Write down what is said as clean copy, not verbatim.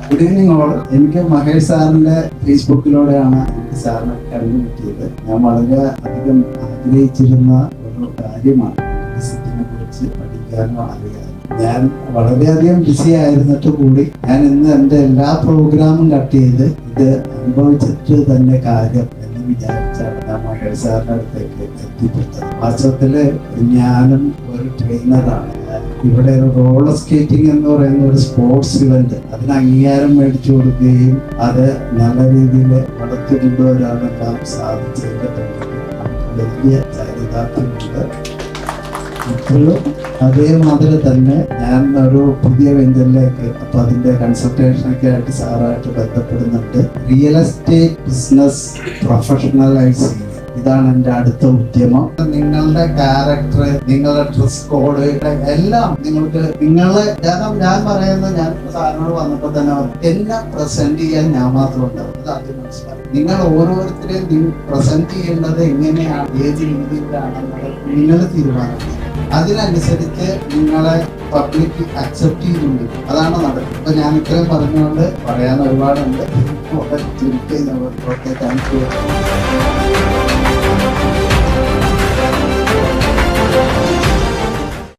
Good evening all. എനിക്ക് മഹേഷ് സാറിന്റെ ഫേസ്ബുക്കിലൂടെയാണ് എനിക്ക് സാറിനെ കണ്ടുകിട്ടിയത്. ഞാൻ വളരെ അധികം ആഗ്രഹിച്ചിരുന്ന ഒരു കാര്യമാണ് ഫിസിക്സിനെ കുറിച്ച് പഠിക്കാനോ അറിയാനോ. ഞാൻ വളരെയധികം ബിസി ആയിരുന്നിട്ട് കൂടി ഞാൻ ഇന്ന് എൻ്റെ എല്ലാ പ്രോഗ്രാമും കട്ട് ചെയ്ത് ഇത് അനുഭവിച്ചിട്ട് തന്നെ കാര്യം എന്ന് വിചാരിച്ചാണ് ഞാൻ മഹേഷ് സാറിന്റെ അടുത്തേക്ക് എത്തിപ്പെട്ടത്. വാസ്തവത്തില് ഞാനും ഒരു ട്രെയിനറാണ്. ഇവിടെ റോളർ സ്കേറ്റിംഗ് എന്ന് പറയുന്ന ഒരു സ്പോർട്സ് ഇവന്റ്, അതിന് അംഗീകാരം മേടിച്ചു കൊടുക്കുകയും അത് നല്ല രീതിയിൽ വളർത്തി കൊണ്ടുവരാനെല്ലാം സാധിച്ചിട്ടുണ്ട്. വലിയ ചരിതാർത്ഥ്യമുണ്ട്. ഇപ്പോഴും അതേമാതിരി തന്നെ ഞാൻ ഒരു പുതിയ വെഞ്ചറിലേക്ക്, അപ്പൊ അതിന്റെ കൺസൾട്ടേഷനൊക്കെ ആയിട്ട് സാറായിട്ട് ബന്ധപ്പെടുന്നുണ്ട്. റിയൽ എസ്റ്റേറ്റ് ബിസിനസ് പ്രൊഫഷണലൈസ് ചെയ്യുക, ഇതാണ് എൻ്റെ അടുത്ത ഉദ്യമം. നിങ്ങളുടെ ക്യാരക്ടർ, നിങ്ങളുടെ ഡ്രസ് കോഡ് എല്ലാം ഞാൻ പറയുന്നത്, ഞാൻ സാറിനോട് വന്നപ്പോൾ തന്നെ എന്നെ പ്രസന്റ് ചെയ്യാൻ ഞാൻ മാത്രം ഉണ്ടാവും. അത് ആദ്യം മനസ്സിലാവും. നിങ്ങൾ ഓരോരുത്തരെയും പ്രസന്റ് ചെയ്യേണ്ടത് എങ്ങനെയാണ്, ഏത് രീതിയിലാണെന്നുള്ളത് നിങ്ങൾ തീരുമാനിക്കുക. അതിനനുസരിച്ച് നിങ്ങളെ പബ്ലിക് അക്സെപ്റ്റ് ചെയ്യുന്നുണ്ട്. അതാണ് നടക്കുന്നത്. അപ്പൊ ഞാൻ ഇത്രയും പറഞ്ഞുകൊണ്ട് പറയാൻ ഒരുപാടുണ്ട്. Okay, thank you.